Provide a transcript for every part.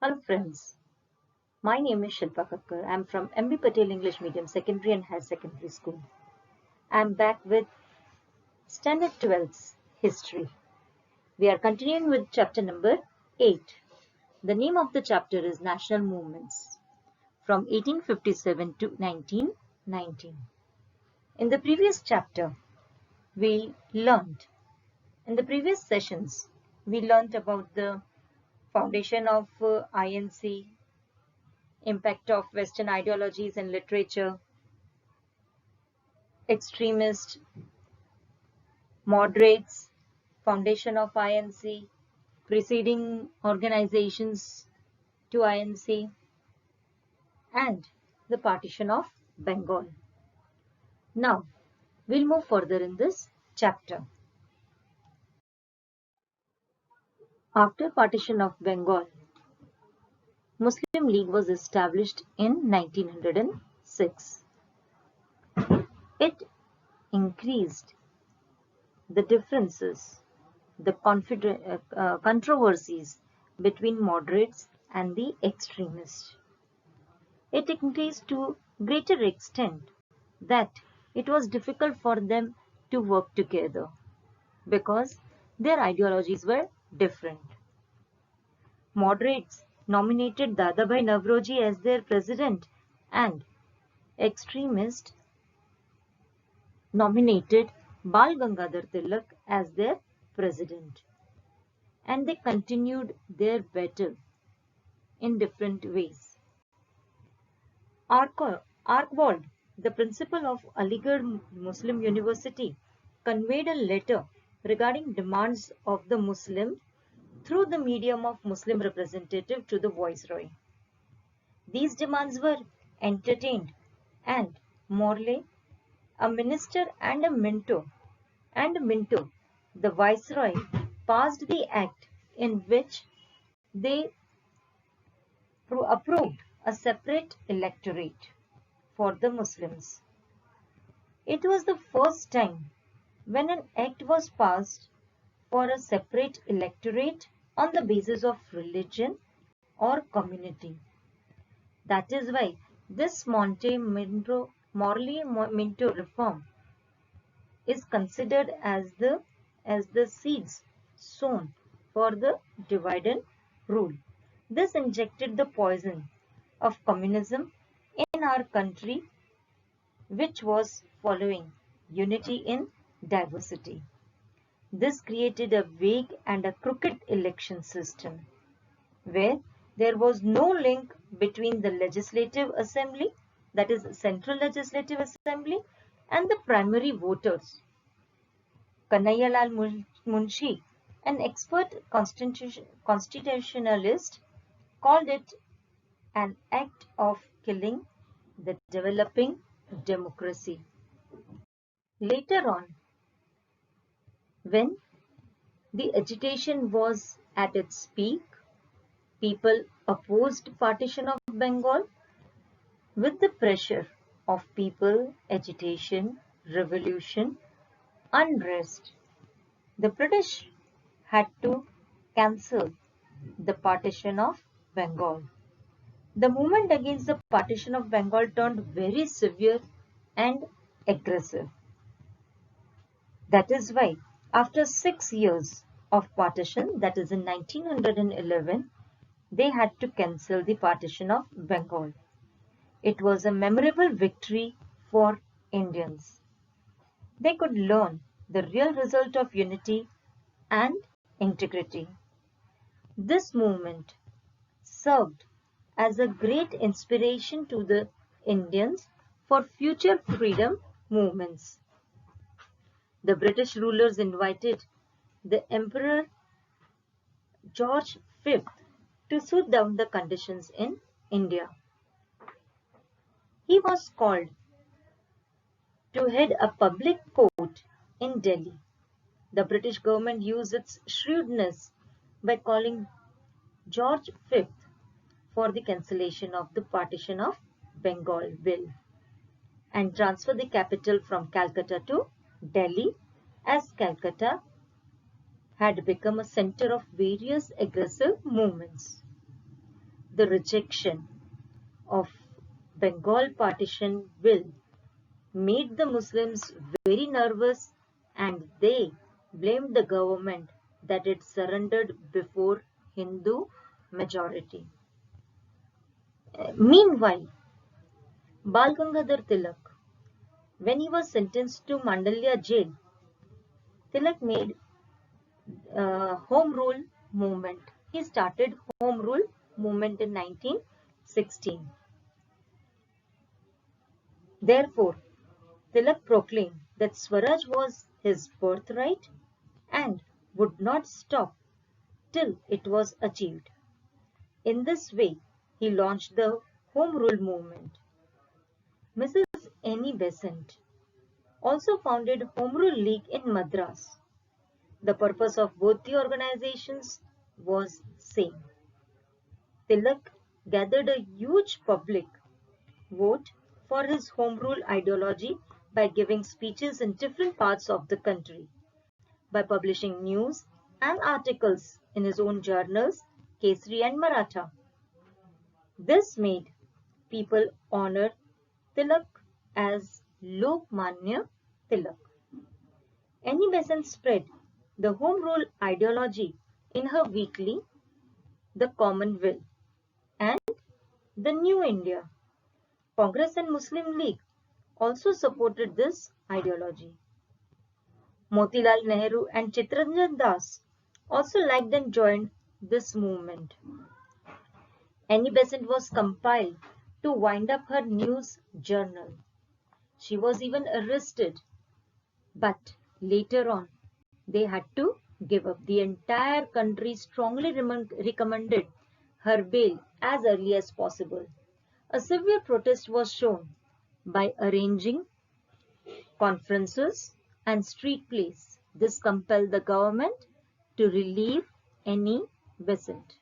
Hello friends, my name is Shilpa Kakkar. I am from M.B.Patel English Medium Secondary and Higher Secondary School. I am back with Standard 12's History. We are continuing with chapter number 8. The name of the chapter is National Movements from 1857 to 1919. In the previous chapter, we learned, in the previous sessions, we learned about the foundation of INC, impact of Western ideologies and literature, extremist, moderates, foundation of INC, preceding organizations to INC, and the partition of Bengal. Now, we'll move further in this chapter. After partition of Bengal, Muslim League was established in 1906. It increased the differences, the controversies between moderates and the extremists. It increased to greater extent that it was difficult for them to work together because their ideologies were different. Moderates nominated Dadabhai Navroji as their president and extremists nominated Bal Gangadhar Tilak as their president. And they continued their battle in different ways. Archibald, the principal of Aligarh Muslim University, conveyed a letter regarding demands of the Muslims through the medium of Muslim representative to the Viceroy. These demands were entertained, and Morley, a minister and Minto, the Viceroy, passed the act in which they approved a separate electorate for the Muslims. It was the first time when an act was passed for a separate electorate on the basis of religion or community. That is why this Monte-Morley Minto reform is considered as the seeds sown for the divide and rule. This injected the poison of communism in our country, which was following unity in diversity. This created a vague and a crooked election system where there was no link between the legislative assembly, that is central legislative assembly, and the primary voters. Kanhaiyalal Munshi, an expert constitutionalist, called it an act of killing the developing democracy. Later on, when the agitation was at its peak, people opposed partition of Bengal. With the pressure of people, agitation, revolution, unrest, the British had to cancel the partition of Bengal. The movement against the partition of Bengal turned very severe and aggressive. That is why, after 6 years of partition, that is in 1911, they had to cancel the partition of Bengal. It was a memorable victory for Indians. They could learn the real result of unity and integrity. This movement served as a great inspiration to the Indians for future freedom movements. The British rulers invited the Emperor George V to suit down the conditions in India. He was called to head a public court in Delhi. The British government used its shrewdness by calling George V for the cancellation of the partition of Bengal bill and transfer the capital from Calcutta to Delhi, as Calcutta had become a center of various aggressive movements. the rejection of Bengal partition bill made the Muslims very nervous, and they blamed the government that it surrendered before Hindu majority. Meanwhile, Bal Gangadhar Tilak, when he was sentenced to Mandalya jail, Tilak made home rule movement. He started home rule movement in 1916. Therefore, Tilak proclaimed that Swaraj was his birthright and would not stop till it was achieved. In this way, he launched the Home Rule movement. Mrs. Annie Besant also founded Home Rule League in Madras. The purpose of both the organizations was same. Tilak gathered a huge public vote for his Home Rule ideology by giving speeches in different parts of the country, by publishing news and articles in his own journals, Kesari and Maratha. This made people honor Tilak as Lokmanya Tilak. Annie Besant spread the Home Rule ideology in her weekly, The Commonwealth and The New India. Congress and Muslim League also supported this ideology. Motilal Nehru and Chittaranjan Das also liked and joined this movement. Annie Besant was compelled to wind up her news journal. She was even arrested, but later on they had to give up. The entire country strongly recommended her bail as early as possible. A severe protest was shown by arranging conferences and street plays. This compelled the government to relieve Annie Besant.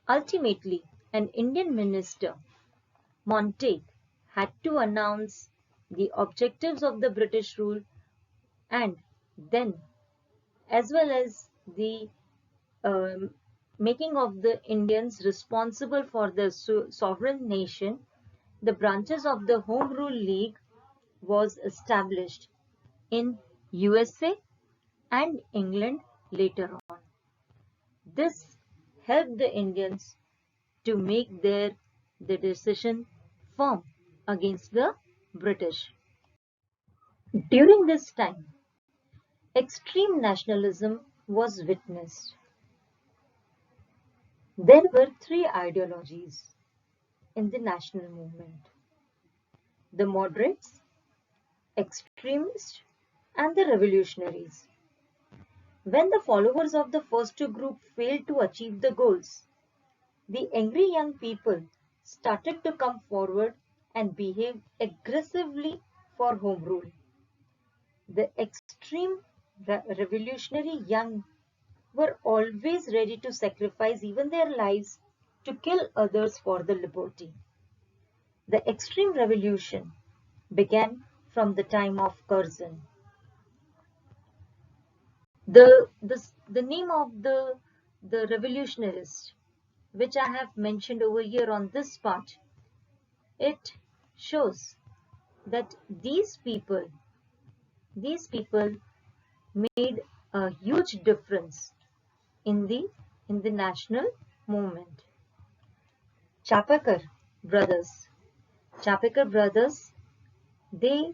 Ultimately, an Indian minister, Montague, had to announce the objectives of the British rule and then, as well as the making of the Indians responsible for the sovereign nation, the branches of the Home Rule League was established in USA and England later on. This helped the Indians to make the decision firm against the British. During this time, extreme nationalism was witnessed. There were three ideologies in the national movement: the moderates, extremists, and the revolutionaries. When the followers of the first two groups failed to achieve the goals, the angry young people started to come forward and behave aggressively for home rule. The extreme revolutionary young were always ready to sacrifice even their lives to kill others for the liberty. The extreme revolution began from the time of Curzon. The name of the revolutionaries, which I have mentioned over here on this part, it shows that these people made a huge difference in the national movement. Chapekar brothers, they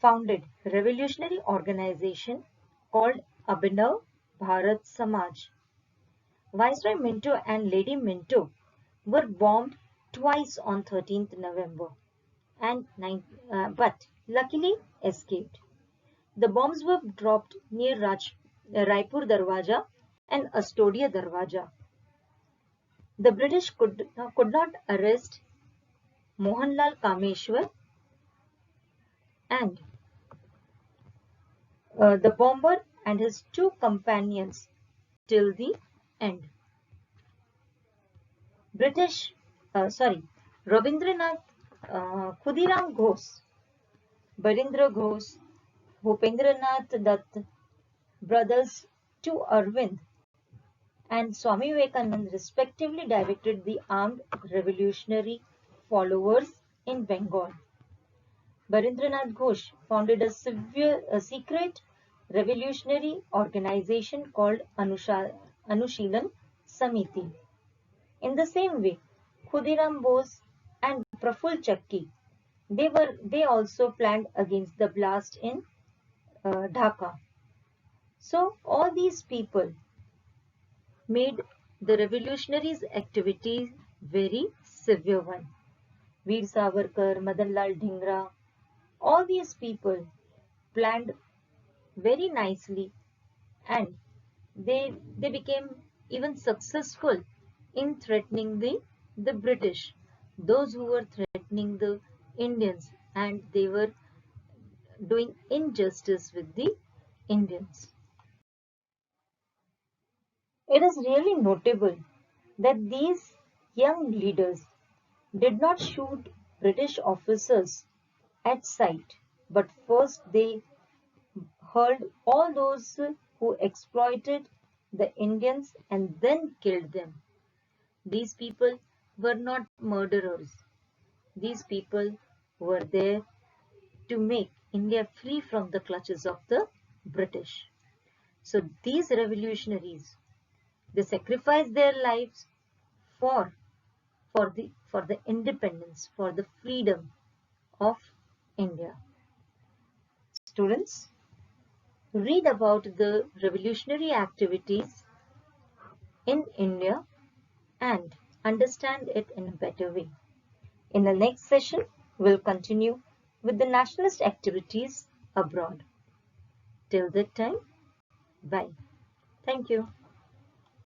founded a revolutionary organization called Abhinav Bharat Samaj. Viceroy Minto and Lady Minto were bombed twice on 13th November but luckily escaped. The bombs were dropped near Raipur Darwaja and Astodia Darwaja. The British could not arrest Mohanlal Kameshwar and the bomber and his two companions till the end. Rabindranath, Khudiram Ghosh, Barindra Ghosh, Bhupendranath Dutt, brothers to Arvind, and Swami Vivekananda respectively directed the armed revolutionary followers in Bengal. Barindranath Ghosh founded a secret revolutionary organization called Anushilan Samiti. In the same way, Khudiram Bose and Praful Chakki, they also planned against the blast in Dhaka. So all these people made the revolutionaries' activities very severe one. Veer Savarkar, Madanlal Dhingra, all these people planned very nicely, and they became even successful in threatening the British, those who were threatening the Indians, and they were doing injustice with the Indians. It is really notable that these young leaders did not shoot British officers at sight, but first they hurled all those who exploited the Indians and then killed them. These people were not murderers. These people were there to make India free from the clutches of the British. So these revolutionaries, they sacrificed their lives for for the independence, for the freedom of India. Students, read about the revolutionary activities in India and understand it in a better way. In the next session, we'll continue with the nationalist activities abroad. Till that time, bye. Thank you.